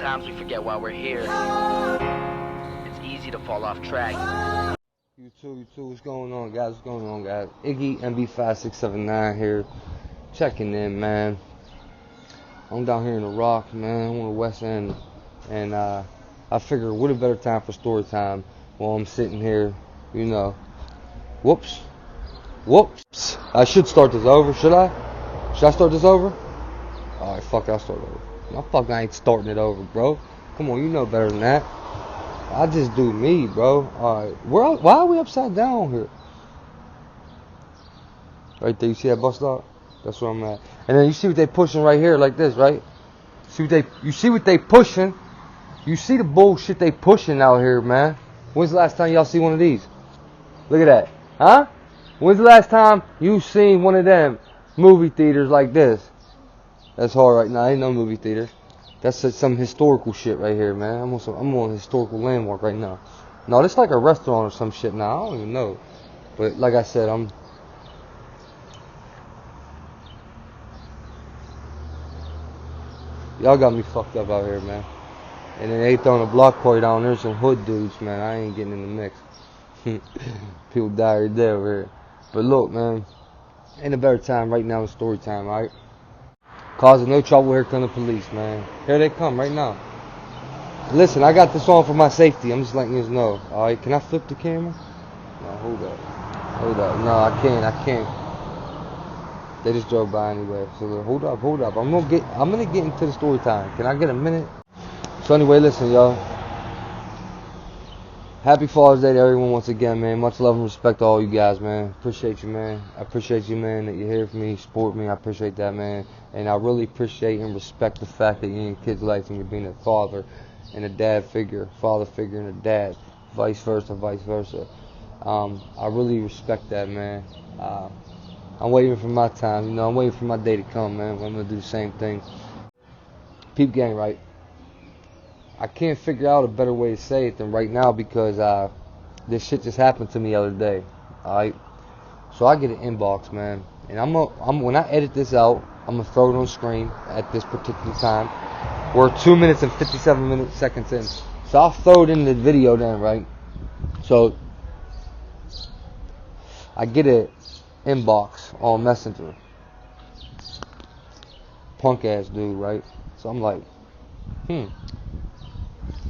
Sometimes we forget why we're here. It's easy to fall off track. You too, what's going on, guys? What's going on, guys? Iggy MB5679 here, checking in, man. I'm down here in the Rock, man. I'm on the West End, and I figure what a better time for story time while I'm sitting here, you know. Whoops. I should start this over, should I? Should I start this over? Alright, fuck it, I'll start over. No, fuck, I ain't starting it over, bro. Come on, you know better than that. I just do me, bro. Alright, why are we upside down here? Right there, you see that bus stop? That's where I'm at. And then you see what they pushing right here, like this, right? You see what they pushing? You see the bullshit they pushing out here, man. When's the last time y'all see one of these? Look at that. Huh? When's the last time you seen one of them movie theaters like this? That's hard right now. Ain't no movie theater. That's some historical shit right here, man. I'm on a historical landmark right now. No, this like a restaurant or some shit now. I don't even know. But like I said, y'all got me fucked up out here, man. And then they throwing a block party down there. Some hood dudes, man. I ain't getting in the mix. People die every day over here. But look, man. Ain't a better time right now. It's story time, alright? Causing no trouble, here come the police, man. Here they come right now. Listen, I got this on for my safety. I'm just letting you know. Alright, can I flip the camera? No, hold up. No, I can't. They just drove by anyway. So hold up. I'm gonna get into the story time. Can I get a minute? So anyway, listen, y'all. Happy Father's Day to everyone once again, man. Much love and respect to all you guys, man. Appreciate you, man. I appreciate you, man, that you're here for me, support me. I appreciate that, man. And I really appreciate and respect the fact that you're in your kids' life and you're being a father and a dad figure, father figure and a dad, vice versa. I really respect that, man. I'm waiting for my time, you know. I'm waiting for my day to come, man. I'm gonna do the same thing. Peep gang, right? I can't figure out a better way to say it than right now because this shit just happened to me the other day. Alright? So I get an inbox, man. And when I edit this out, I'm gonna throw it on screen at this particular time. We're 2 minutes and 57 seconds in. So I'll throw it in the video then, right? So I get an inbox on Messenger. Punk ass dude, right? So I'm like,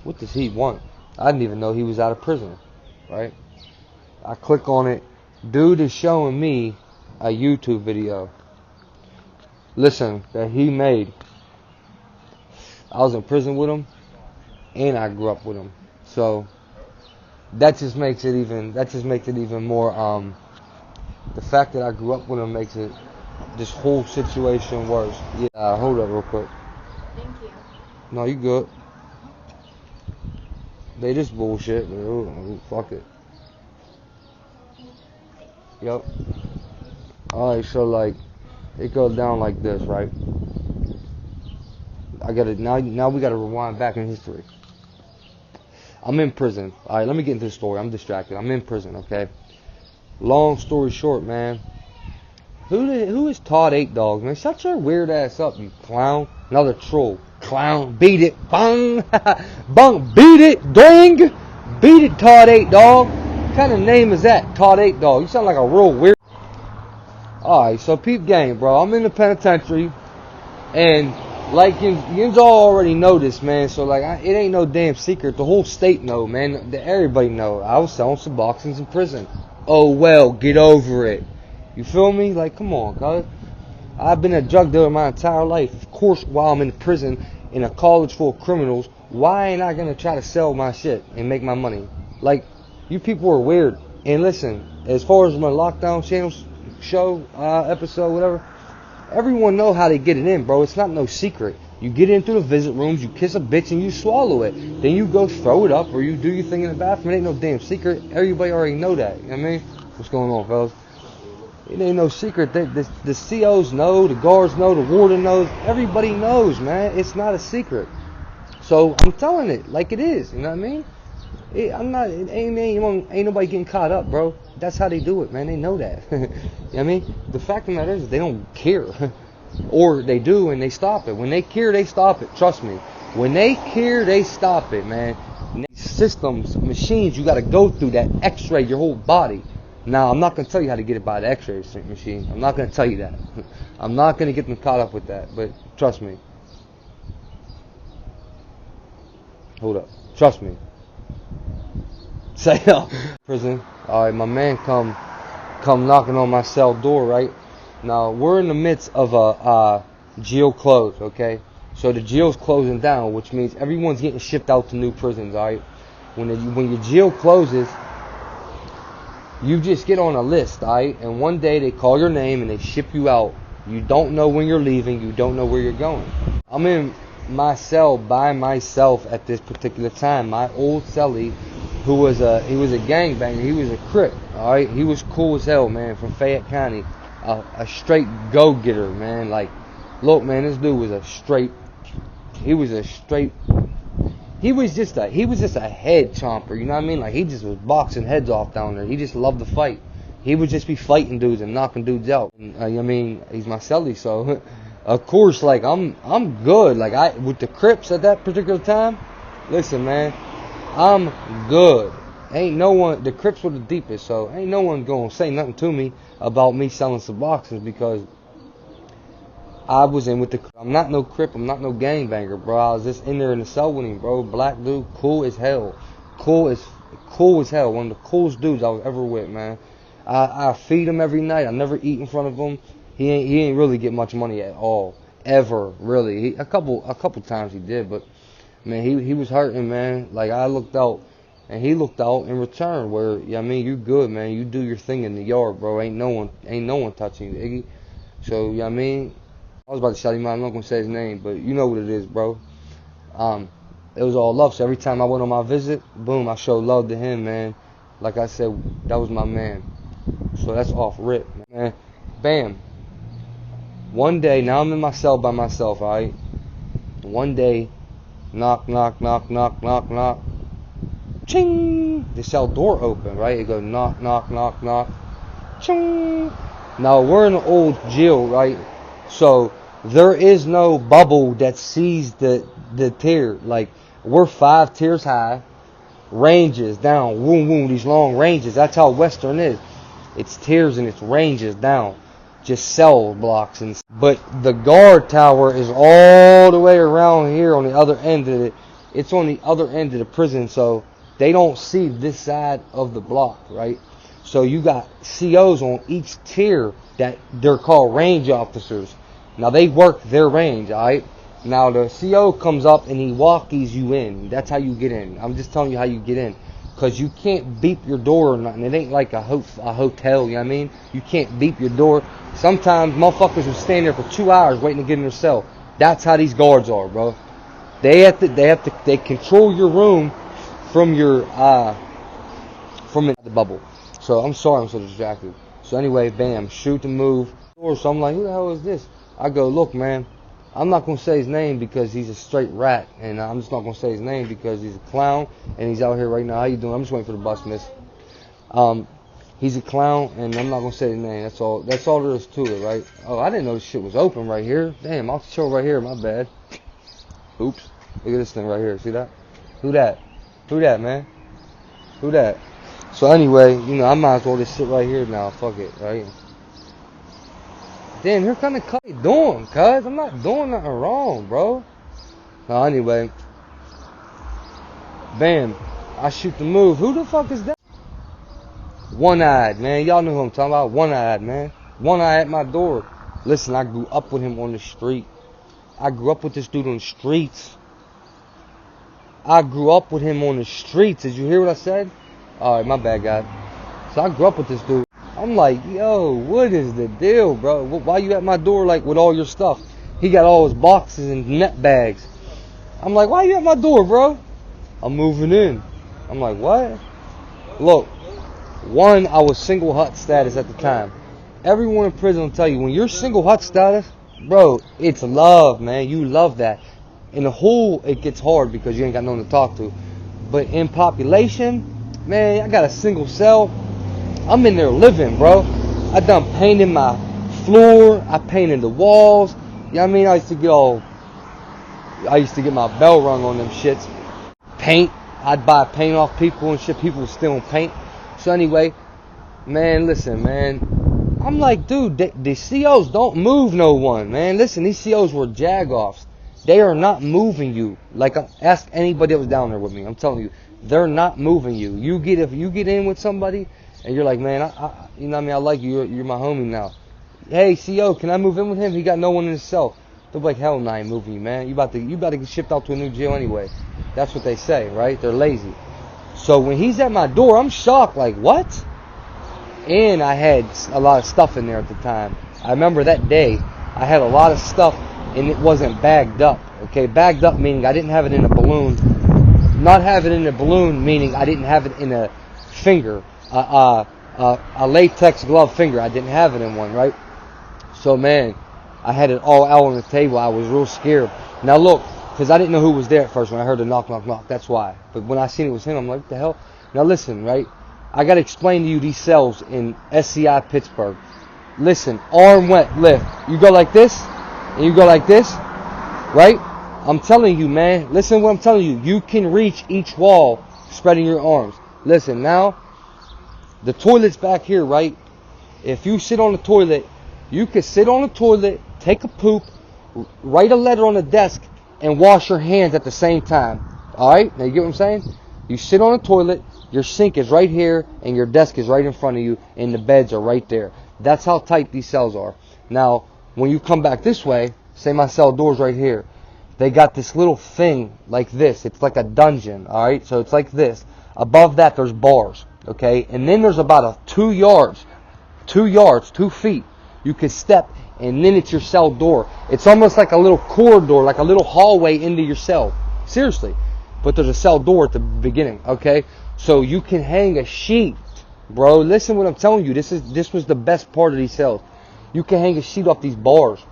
what does he want? I didn't even know he was out of prison, right? I click on it. Dude is showing me a YouTube video. Listen, that he made. I was in prison with him, and I grew up with him. So that just makes it even more. The fact that I grew up with him makes it this whole situation worse. Yeah, hold up real quick. Thank you. No, you good. They just bullshit, but fuck it. Yep. Alright, so like, it goes down like this, right? Now we gotta rewind back in history. I'm in prison. Alright, let me get into the story. I'm distracted. I'm in prison, okay? Long story short, man. Who is Todd 8 Dog, man? Shut your weird ass up, you clown. Another troll. Clown. Beat it. Bung. Bung. Beat it. Ding. Beat it, Todd 8 Dog. What kind of name is that? Todd 8 Dog. You sound like a real weird. Alright, so peep gang, bro. I'm in the penitentiary. And like you all already know this, man. So like it ain't no damn secret. The whole state know, man. Everybody know. I was selling Suboxones in prison. Oh well, get over it. You feel me? Like, come on, cuz. I've been a drug dealer my entire life. Of course, while I'm in prison in a college full of criminals, why ain't I gonna try to sell my shit and make my money? Like, you people are weird. And listen, as far as my lockdown channel show, episode, whatever, everyone know how to get it in, bro. It's not no secret. You get in through the visit rooms, you kiss a bitch and you swallow it. Then you go throw it up or you do your thing in the bathroom. It ain't no damn secret. Everybody already know that. You know what I mean? What's going on, fellas? It ain't no secret. The COs know, the guards know, the warden knows. Everybody knows, man. It's not a secret. So I'm telling it like it is. You know what I mean? Ain't nobody getting caught up, bro. That's how they do it, man. They know that. You know what I mean? The fact of the matter is they don't care. Or they do and they stop it. When they care, they stop it. Trust me. When they care, they stop it, man. Systems, machines, you got to go through that x-ray your whole body. Now, I'm not going to tell you how to get it by the x-ray machine. I'm not going to tell you that. I'm not going to get them caught up with that, but trust me. Hold up. Trust me. Say no. Prison. Alright, my man come knocking on my cell door, right? Now, we're in the midst of a jail close, okay? So the jail's closing down, which means everyone's getting shipped out to new prisons, alright? When your jail closes, you just get on a list, alright? And one day they call your name and they ship you out. You don't know when you're leaving. You don't know where you're going. I'm in my cell by myself at this particular time. My old cellie, he was a gangbanger. He was a Crip, alright? He was cool as hell, man, from Fayette County. A straight go-getter, man. Like, look, man, this dude was he was just a head chomper, you know what I mean? Like, he just was boxing heads off down there. He just loved to fight. He would just be fighting dudes and knocking dudes out. And, I mean, he's my cellie, so of course, like, I'm good. Like, with the Crips at that particular time, listen, man, I'm good. Ain't no one, the Crips were the deepest, so ain't no one gonna say nothing to me about me selling some boxes, because I was in with the, I'm not no Crip, I'm not no gangbanger, bro. I was just in there in the cell with him, bro. Black dude, cool as hell. Cool as hell. One of the coolest dudes I was ever with, man. I feed him every night. I never eat in front of him. He ain't really get much money at all. Ever, really. A couple times he did, but man, he was hurting, man. Like, I looked out, and he looked out in return. Where, yeah, I mean, you good, man. You do your thing in the yard, bro. Ain't no one touching you, Iggy. So, yeah, I mean, I was about to shout him out. I'm not gonna say his name, but you know what it is, bro. It was all love. So every time I went on my visit, boom, I showed love to him, man. Like I said, that was my man. So that's off rip, man. Bam. One day, now I'm in my cell by myself, alright? One day, knock, knock, knock, knock, knock, knock. Ching! The cell door open, right? It goes knock, knock, knock, knock. Ching! Now, we're in an old jail, right? So, there is no bubble that sees the tier. Like, we're 5 tiers high. Ranges down. Boom, boom, these long ranges. That's how Western is. It's tiers and it's ranges down. Just cell blocks. But the guard tower is all the way around here on the other end of it. It's on the other end of the prison, so they don't see this side of the block, right? So you got COs on each tier that they're called range officers. Now they work their range, alright? Now the CO comes up and he walkies you in. That's how you get in. I'm just telling you how you get in. Because you can't beep your door or nothing. It ain't like a hotel, you know what I mean? You can't beep your door. Sometimes motherfuckers will stand there for 2 hours waiting to get in their cell. That's how these guards are, bro. They control your room from from the bubble. So I'm sorry I'm so distracted. So anyway, bam, shoot the move. So I'm like, who the hell is this? I go, look, man, I'm not going to say his name because he's a straight rat. And I'm just not going to say his name because he's a clown. And he's out here right now. How you doing? I'm just waiting for the bus, miss. He's a clown, and I'm not going to say his name. That's all there is to it, right? Oh, I didn't know this shit was open right here. Damn, I'll show right here. My bad. Oops. Look at this thing right here. See that? Who that? Who that, man? Who that? So anyway, you know, I might as well just sit right here now. Fuck it, right? Damn, here kind of cut you doing, cuz. I'm not doing nothing wrong, bro. So anyway, bam. I shoot the move. Who the fuck is that? One-eyed, man. Y'all know who I'm talking about. One-eyed, man. One-eye at my door. Listen, I grew up with him on the street. I grew up with this dude on the streets. I grew up with him on the streets. Did you hear what I said? Alright, my bad, guy. So I grew up with this dude. I'm like, yo, what is the deal, bro? Why you at my door, like, with all your stuff? He got all his boxes and net bags. I'm like, why you at my door, bro? I'm moving in. I'm like, what? Look, one, I was single hut status at the time. Everyone in prison will tell you, when you're single hut status, bro, it's love, man. You love that. In the whole, it gets hard because you ain't got no one to talk to. But in population, man, I got a single cell. I'm in there living, bro. I done painted my floor. I painted the walls. You know what I mean? I used to get all I used to get my bell rung on them shits. Paint. I'd buy paint off people and shit. People were stealing paint. So anyway, man, listen, man. I'm like, dude, the COs don't move no one, man. Listen, these COs were jagoffs. They are not moving you. Like, ask anybody that was down there with me. I'm telling you, they're not moving you. If you get in with somebody and you're like, man, you know what I mean? I like you. You're my homie now. Hey, CO, can I move in with him? He got no one in his cell. They're like, hell no, I ain't moving you, man. You about to get shipped out to a new jail anyway. That's what they say, right? They're lazy. So when he's at my door, I'm shocked. Like, what? And I had a lot of stuff in there at the time. I remember that day, I had a lot of stuff, and it wasn't bagged up. Okay, bagged up meaning I didn't have it in a balloon. Not have it in a balloon meaning I didn't have it in a finger, a latex glove finger. I didn't have it in one, right? So man, I had it all out on the table. I was real scared. Now look, because I didn't know who was there at first when I heard the knock, knock, knock. That's why. But when I seen it was him, I'm like, what the hell? Now listen, right? I got to explain to you these cells in SCI Pittsburgh. Listen, arm wet lift. You go like this, and you go like this, right? I'm telling you, man. Listen to what I'm telling you. You can reach each wall spreading your arms. Listen, now, the toilet's back here, right? If you sit on the toilet, you can sit on the toilet, take a poop, write a letter on the desk, and wash your hands at the same time. Alright? Now you get what I'm saying? You sit on the toilet, your sink is right here, and your desk is right in front of you, and the beds are right there. That's how tight these cells are. Now, when you come back this way, say my cell door's right here. They got this little thing like this. It's like a dungeon, alright? So it's like this. Above that, there's bars, okay? And then there's about 2 feet. You can step, and then it's your cell door. It's almost like a little corridor, like a little hallway into your cell. Seriously. But there's a cell door at the beginning, okay? So you can hang a sheet, bro. Listen what I'm telling you. This was the best part of these cells. You can hang a sheet off these bars.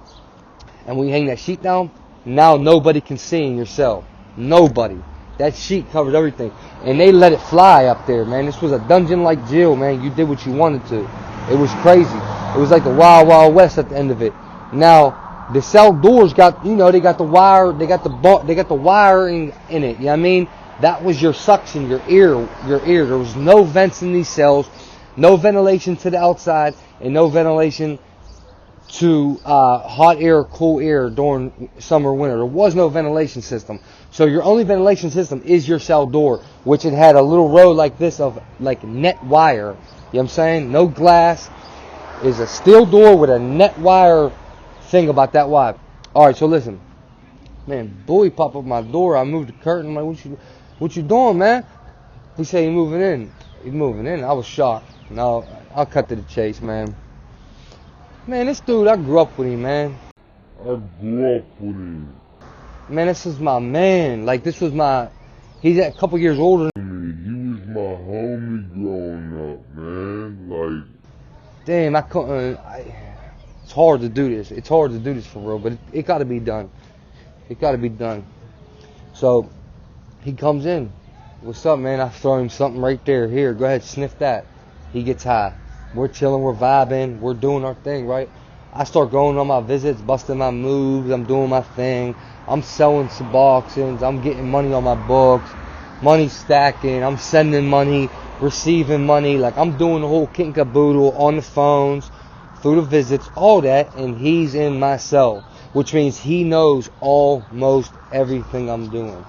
And when you hang that sheet down, now nobody can see in your cell. Nobody. That sheet covered everything. And they let it fly up there, man. This was a dungeon-like jail, man. You did what you wanted to. It was crazy. It was like the Wild Wild West at the end of it. Now, the cell doors got, they got the wire, they got the wiring in it. You know what I mean? That was your suction, your ear. There was no vents in these cells, no ventilation to the outside, and no ventilation to hot air, cool air during summer, winter. There was no ventilation system. So your only ventilation system is your cell door, which it had a little row like this of like net wire. You know what I'm saying? No glass. Is a steel door with a net wire thing about that wide. Alright, so listen. Man, bully pop up my door. I moved the curtain. I'm like, what you doing, man? He said he moving in. He's moving in. I was shocked. No, I'll cut to the chase, man. Man, this dude, I grew up with him, man. Man, this is my man. Like, this was my... He's a couple years older than me. He was my homie growing up, man. Like... Damn, I couldn't... It's hard to do this. It's hard to do this for real, but it got to be done. It got to be done. So, he comes in. What's up, man? I throw him something right there. Here, go ahead, sniff that. He gets high. We're chilling, we're vibing, we're doing our thing, right? I start going on my visits, busting my moves, I'm doing my thing. I'm selling Suboxones, I'm getting money on my books, money stacking, I'm sending money, receiving money. Like, I'm doing the whole kit and caboodle on the phones, through the visits, all that, and he's in my cell, which means he knows almost everything I'm doing.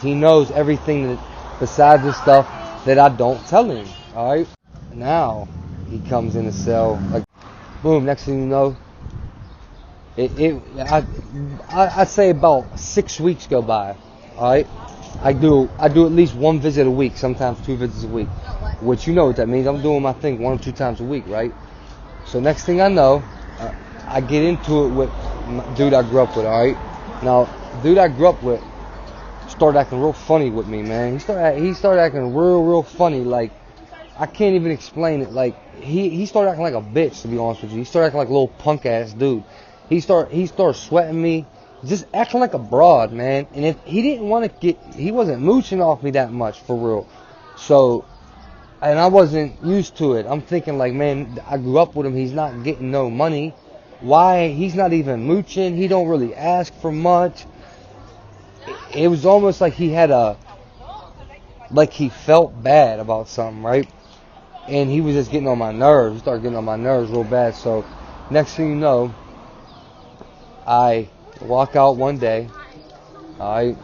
He knows everything that, besides the stuff that I don't tell him, alright? Now, he comes in the cell, like, boom, next thing you know, I'd say about 6 weeks go by, alright? I do at least one visit a week, sometimes 2 visits a week, which you know what that means. I'm doing my thing 1 or 2 times a week, right? So next thing I know, I get into it with my dude I grew up with, alright? Now, dude I grew up with started acting real funny with me, man. He started acting real funny, like, I can't even explain it. Like, he started acting like a bitch, to be honest with you. He started acting like a little punk ass dude. He started sweating me, just acting like a broad, man. And if he didn't want to he wasn't mooching off me that much, for real. So, and I wasn't used to it. I'm thinking like, man, I grew up with him. He's not getting no money. Why? He's not even mooching. He don't really ask for much. it was almost like he had like he felt bad about something, right? And he was just getting on my nerves. He started getting on my nerves real bad. So next thing you know, I walk out one day. I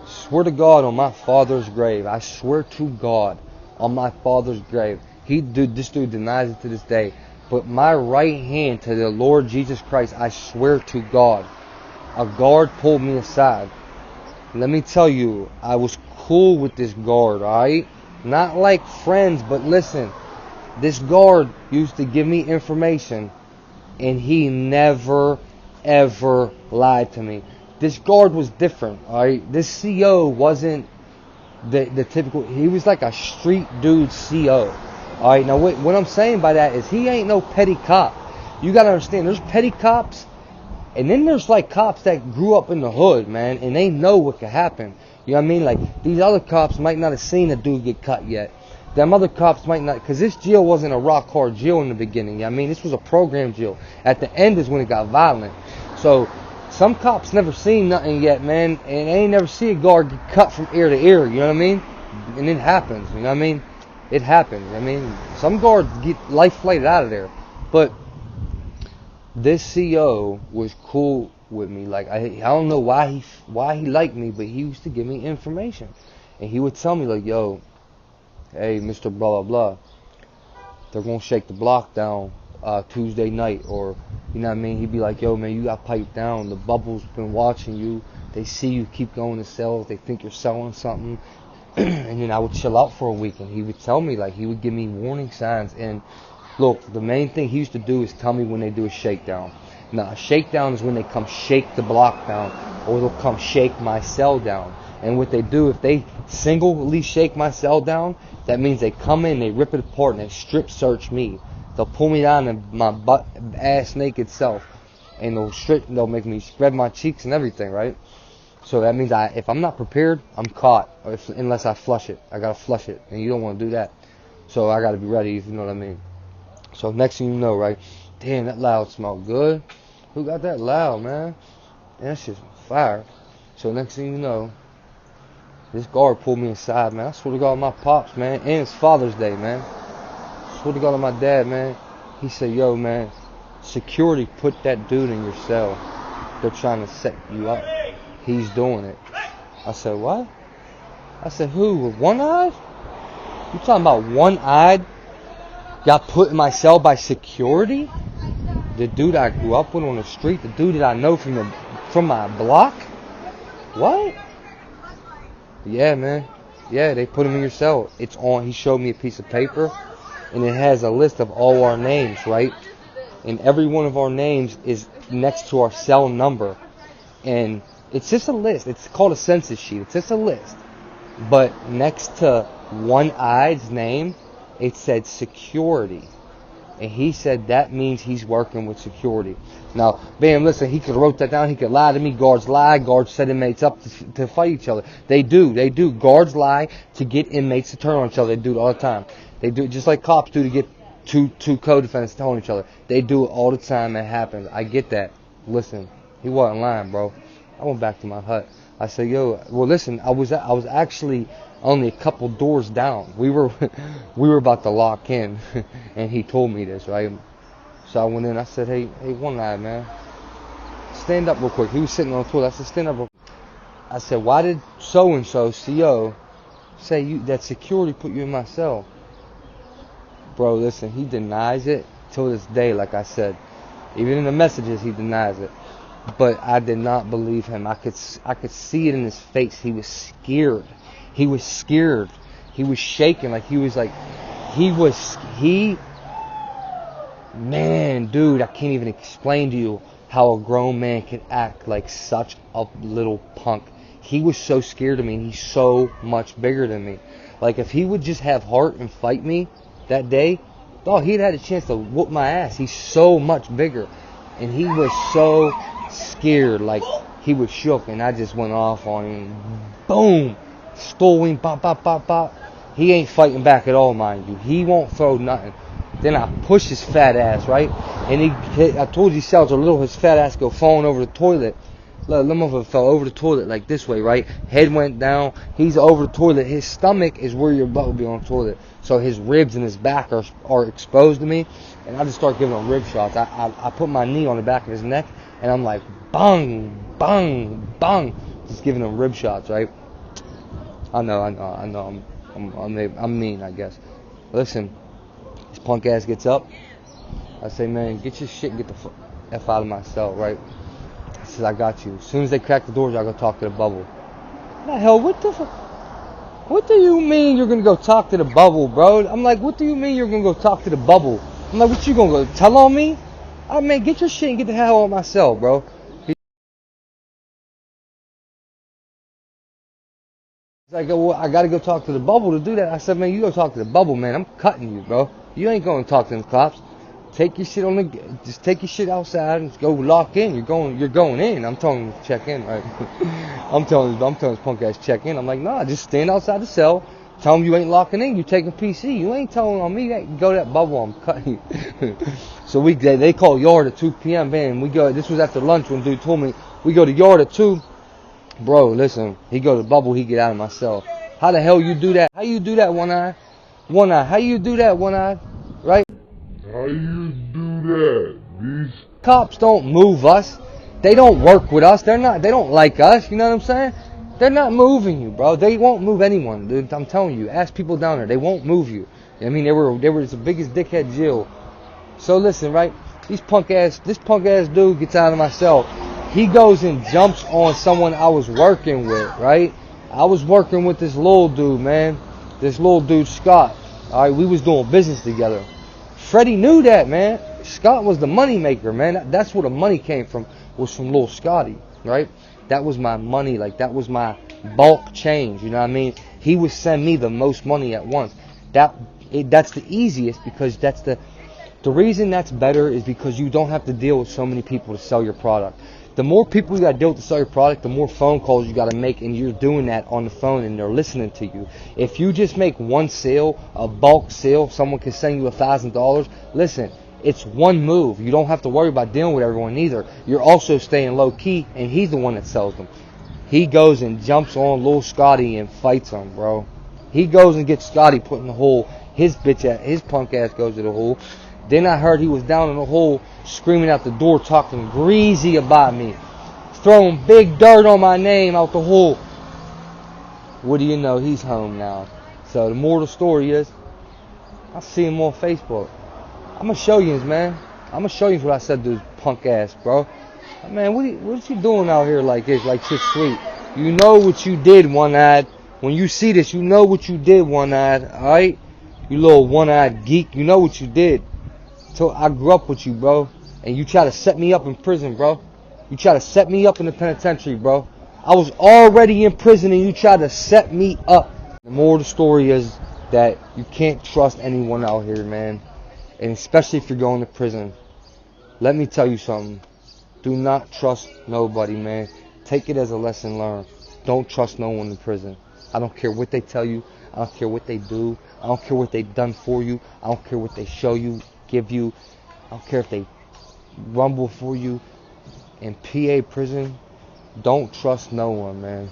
swear to God on my father's grave. I swear to God on my father's grave. This dude denies it to this day. But my right hand to the Lord Jesus Christ, I swear to God, a guard pulled me aside. Let me tell you, I was cool with this guard, alright? Not like friends, but listen, this guard used to give me information, and he never, ever lied to me. This guard was different, alright? This CO wasn't the typical, he was like a street dude CO. Alright, now what I'm saying by that is he ain't no petty cop. You gotta understand, there's petty cops, and then there's like cops that grew up in the hood, man, and they know what could happen. You know what I mean? Like, these other cops might not have seen a dude get cut yet. Them other cops might not, because this jail wasn't a rock hard jail in the beginning. You know what I mean? This was a program jail. At the end is when it got violent. So, some cops never seen nothing yet, man, and they ain't never see a guard get cut from ear to ear, you know what I mean? And it happens, you know what I mean? It happens. I mean, some guards get life flighted out of there. But this CO was cool with me. Like, I don't know why he liked me, but he used to give me information. And he would tell me, like, yo, hey, Mr. Blah, blah, blah, they're going to shake the block down Tuesday night. Or, you know what I mean? He'd be like, yo, man, you got piped down. The bubble's been watching you. They see you keep going to sales. They think you're selling something. And then I would chill out for a week. And he would tell me, like, he would give me warning signs. And look, the main thing he used to do is tell me when they do a shakedown. Now, a shakedown is when they come shake the block down, or they'll come shake my cell down. And what they do, if they singly shake my cell down, that means they come in, they rip it apart, and they strip search me. They'll pull me down in my butt, ass naked self, and they'll make me spread my cheeks and everything, right? So that means if I'm not prepared, I'm caught, unless I flush it. I gotta flush it, and you don't want to do that. So I gotta be ready, if you know what I mean. So next thing you know, right? Damn, that loud smelled good. Who got that loud, man? Man, that shit's on fire. So next thing you know, this guard pulled me aside, man. I swear to God on my pops, man. And it's Father's Day, man. I swear to God on my dad, man. He said, yo, man, security put that dude in your cell. They're trying to set you up. He's doing it. I said, what? I said, who? With one-eyed? You talking about one-eyed? Got put in my cell by security? The dude I grew up with on the street? The dude that I know from my block? What? Yeah, man. Yeah, they put him in your cell. It's on. He showed me a piece of paper, and it has a list of all our names, right? And every one of our names is next to our cell number. And it's just a list. It's called a census sheet. It's just a list. But next to one-eyed's name, it said security. And he said that means he's working with security. Now, bam, listen, he could have wrote that down. He could lie to me. Guards lie. Guards set inmates up to fight each other. They do. Guards lie to get inmates to turn on each other. They do it all the time. They do it just like cops do to get two co-defendants to turn on each other. They do it all the time. It happens. I get that. Listen, he wasn't lying, bro. I went back to my hut. I said, yo, well, listen, I was actually only a couple doors down. We were about to lock in, and he told me this, right? So I went in. I said, hey, one-eyed, man, stand up real quick. He was sitting on the toilet. I said, stand up real quick. I said, why did so-and-so, CO, say that security put you in my cell? Bro, listen, he denies it till this day, like I said. Even in the messages, he denies it. But I did not believe him. I could see it in his face. He was scared. He was scared. He was shaking. Man, dude, I can't even explain to you how a grown man could act like such a little punk. He was so scared of me, and he's so much bigger than me. Like, if he would just have heart and fight me that day, he'd had a chance to whoop my ass. He's so much bigger. And he was so scared, like he was shook, and I just went off on him. Boom! Stole him, bop, bop, bop, bop. He ain't fighting back at all, mind you. He won't throw nothing. Then I push his fat ass, right? And I told you cells are little, his fat ass go falling over the toilet. Look, the motherfucker fell over the toilet like this way, right? Head went down. He's over the toilet. His stomach is where your butt would be on the toilet. So his ribs and his back are exposed to me. And I just start giving him rib shots. I put my knee on the back of his neck. And I'm like, bang, bang, bang. Just giving him rib shots, right? I know. I'm mean, I guess. Listen, this punk ass gets up. I say, man, get your shit and get the F out of my cell, right? He says, I got you. As soon as they crack the doors, I go talk to the bubble. The hell, what the fuck? What do you mean you're gonna go talk to the bubble, bro? I'm like, what do you mean you're gonna go talk to the bubble? I'm like, what you gonna go tell on me? I mean, get your shit and get the hell out of my cell, bro. He's like, well, I gotta go talk to the bubble to do that. I said, man, you go talk to the bubble, man. I'm cutting you, bro. You ain't going to talk to them cops. Take your shit just take your shit outside and go lock in. You're going in. I'm telling him to check in, right? I'm telling this punk ass check in. I'm like, nah, just stand outside the cell. Tell him you ain't locking in. You taking PC. You ain't telling on me. Go to that bubble. I'm cutting you. So they call yard at 2 p.m. Man, we go. This was after lunch when dude told me we go to yard at 2. Bro, listen. He go to the bubble. He get out of my cell. How the hell you do that? How you do that, one eye? One eye. How you do that, one eye? Right? How you do that? These Cops don't move us. They don't work with us. They don't like us. You know what I'm saying? They're not moving you, bro. They won't move anyone, dude. I'm telling you. Ask people down there. They won't move you. I mean, they were the biggest dickhead Jill. So listen, right? This punk ass dude gets out of my cell. He goes and jumps on someone I was working with, right? I was working with this little dude, man. This little dude, Scott. All right, we was doing business together. Freddie knew that, man. Scott was the money maker, man. That's where the money came from, was from little Scotty, right? That was my money, like that was my bulk change, you know what I mean? He would send me the most money at once. That's the easiest, because that's the reason that's better is because you don't have to deal with so many people to sell your product. The more people you got to deal with to sell your product, the more phone calls you got to make, and you're doing that on the phone and they're listening to you. If you just make one sale, a bulk sale, someone can send you $1,000, listen, it's one move. You don't have to worry about dealing with everyone either. You're also staying low key, and he's the one that sells them. He goes and jumps on little Scotty and fights him, bro. He goes and gets Scotty put in the hole. His punk ass goes to the hole. Then I heard he was down in the hole screaming out the door, talking greasy about me, throwing big dirt on my name out the hole. What do you know? He's home now. So the moral of the story is, I see him on Facebook. I'm going to show you, man. I'm going to show you what I said to his punk ass, bro. Man, what you doing out here like this, like shit sweet? You know what you did, one-eyed. When you see this, you know what you did, one-eyed, alright? You little one-eyed geek, you know what you did. So I grew up with you, bro. And you try to set me up in prison, bro. You try to set me up in the penitentiary, bro. I was already in prison and you try to set me up. The moral of the story is that you can't trust anyone out here, man. And especially if you're going to prison. Let me tell you something. Do not trust nobody, man. Take it as a lesson learned. Don't trust no one in prison. I don't care what they tell you. I don't care what they do. I don't care what they've done for you. I don't care what they show you, give you. I don't care if they rumble for you. In PA prison, don't trust no one, man.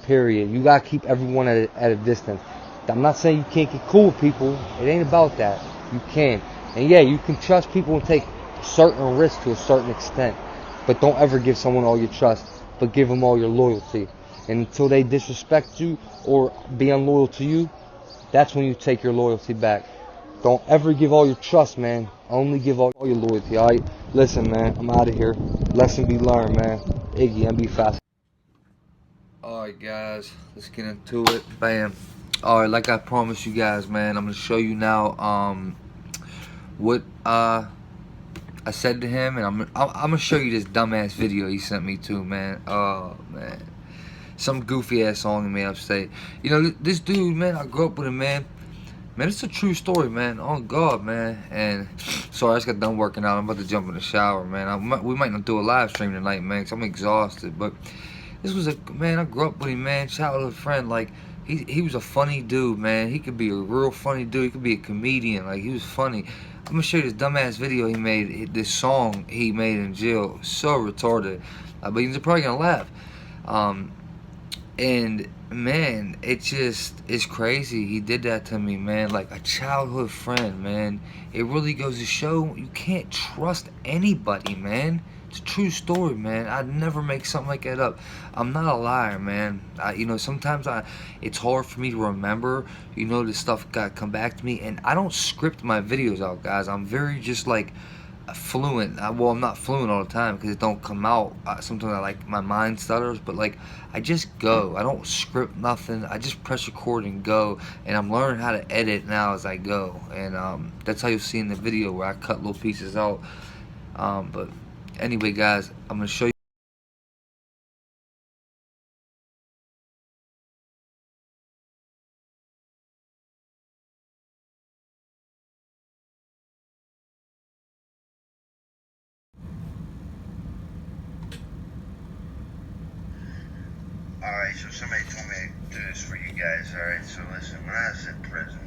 Period. You gotta keep everyone at a distance. I'm not saying you can't get cool with people. It ain't about that. You can. And yeah, you can trust people and take certain risks to a certain extent. But don't ever give someone all your trust, but give them all your loyalty. And until they disrespect you or be unloyal to you, that's when you take your loyalty back. Don't ever give all your trust, man. Only give all your loyalty, alright? Listen, man, I'm out of here. Lesson be learned, man. Iggy, MB Fast. Alright, guys, let's get into it. Bam. Alright, like I promised you guys, man, I'm going to show you now what I said to him. And I'm going to show you this dumbass video he sent me to, man. Oh, man. Some goofy ass song he made up say. You know, this dude, man, I grew up with him, man. Man, it's a true story, man. Oh, God, man. And, sorry, I just got done working out. I'm about to jump in the shower, man. We might not do a live stream tonight, man, because I'm exhausted. But this was man, I grew up with him, man. Childhood friend. Like, he was a funny dude, man. He could be a real funny dude. He could be a comedian. Like, he was funny. I'm gonna show you this dumbass video he made. This song he made in jail, so retarded. But you're probably gonna laugh. And man, it's crazy. He did that to me, man. Like a childhood friend, man. It really goes to show you can't trust anybody, man. It's a true story, man. I'd never make something like that up. I'm not a liar, man. You know, sometimes it's hard for me to remember. You know, this stuff got come back to me, and I don't script my videos out, guys. I'm very just like fluent. Well, I'm not fluent all the time because it don't come out. Sometimes I like my mind stutters, but like I just go. I don't script nothing. I just press record and go. And I'm learning how to edit now as I go. And that's how you'll see in the video where I cut little pieces out. But anyway, guys, I'm gonna show you. Alright, so somebody told me to do this for you guys. Alright, so listen, when I was in prison,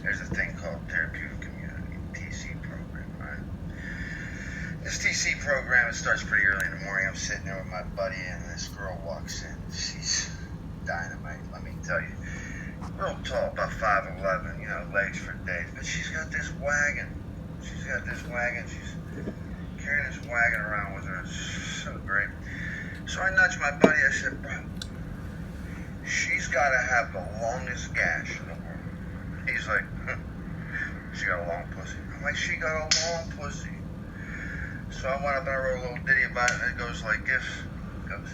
there's a thing called Therapeutic Community, TC program, right? This TC program, it starts pretty early in the morning. I'm sitting there with my buddy, and this girl walks in. She's dynamite, let me tell you. Real tall, about 5'11", you know, legs for days. But she's got this wagon. She's carrying this wagon around with her. It's so great. So I nudged my buddy, I said, bro, she's got to have the longest gash in the world. He's like, she got a long pussy. I'm like, she got a long pussy. So I went up and I wrote a little ditty about it, and it goes like this. It goes,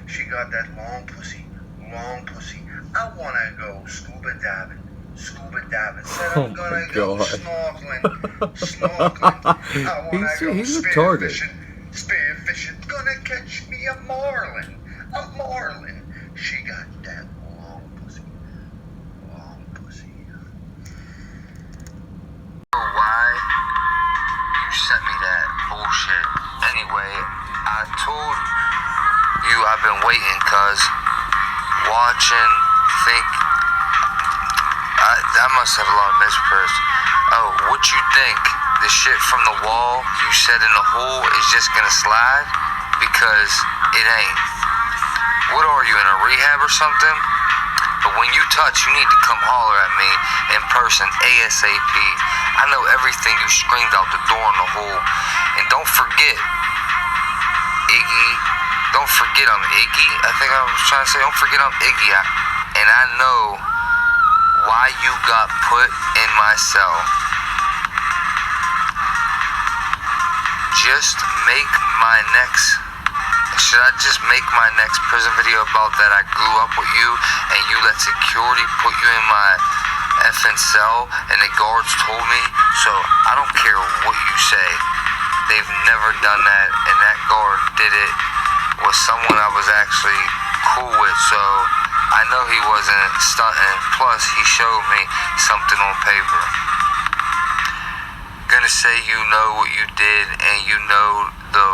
she got that long pussy. I want to go scuba diving. Said I'm going to go snorkeling. I want to go he's spear retarded. fishing. Gonna catch me a marlin. She got that long pussy. Why you sent me that bullshit? Anyway, I told you I've been waiting, cuz watching, I must have a lot of mispress. Oh, what you think? The shit from the wall you set in the hole is just gonna slide? Because it ain't. What are you, in a rehab or something? But when you touch, you need to come holler at me in person, ASAP. I know everything you screamed out the door in the hole. And don't forget, Iggy. Don't forget I'm Iggy. I think I was trying to say, don't forget I'm Iggy. And I know why you got put in my cell. Should I just make my next prison video about that I grew up with you and you let security put you in my effing cell and the guards told me? So I don't care what you say. They've never done that, and that guard did it with someone I was actually cool with, so I know he wasn't stunting. Plus he showed me something on paper. Gonna say you know what you did, and you know the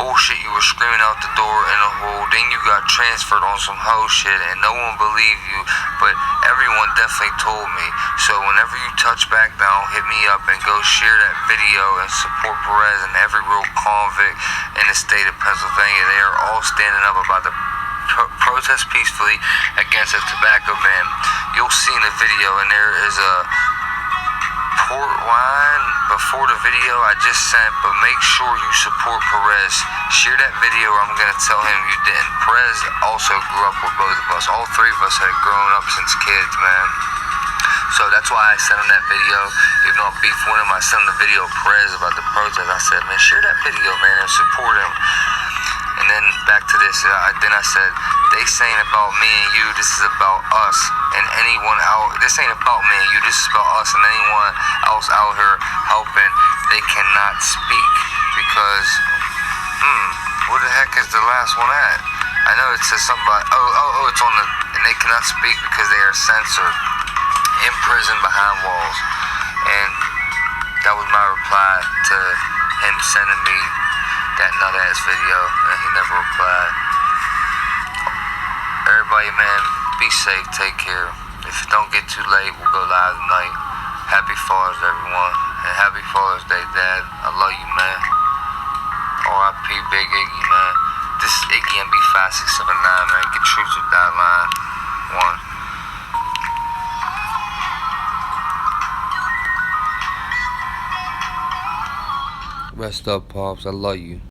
bullshit you were screaming out the door in a hole. Then you got transferred on some hoe shit, and no one believed you, but everyone definitely told me. So whenever you touch back down, hit me up and go share that video and support Perez and every real convict in the state of Pennsylvania. They are all standing up about the protest peacefully against a tobacco ban. You'll see in the video, and there is a port wine before the video I just sent, but make sure you support Perez. Share that video, or I'm going to tell him you didn't. Perez also grew up with both of us. All three of us had grown up since kids, man. So that's why I sent him that video. Even though I beefed with him, I sent him the video of Perez about the protest. I said, man, share that video, man, and support him. And then back to this, then I said, they saying about me and you, this is about us and anyone out. This ain't about me and you, this is about us and anyone else out here helping. They cannot speak because, where the heck is the last one at? I know it says something about, it's on the, and they cannot speak because they are censored in prison behind walls. And that was my reply to him sending me that nut-ass video, and he never replied. Everybody, man, be safe, take care. If it don't get too late, we'll go live tonight. Happy Father's Day, everyone. And happy Father's Day, Dad. I love you, man. R.I.P. Big Iggy, man. This is Iggy MB5679, man. Get true to that line. One. Rest up, Pops. I love you.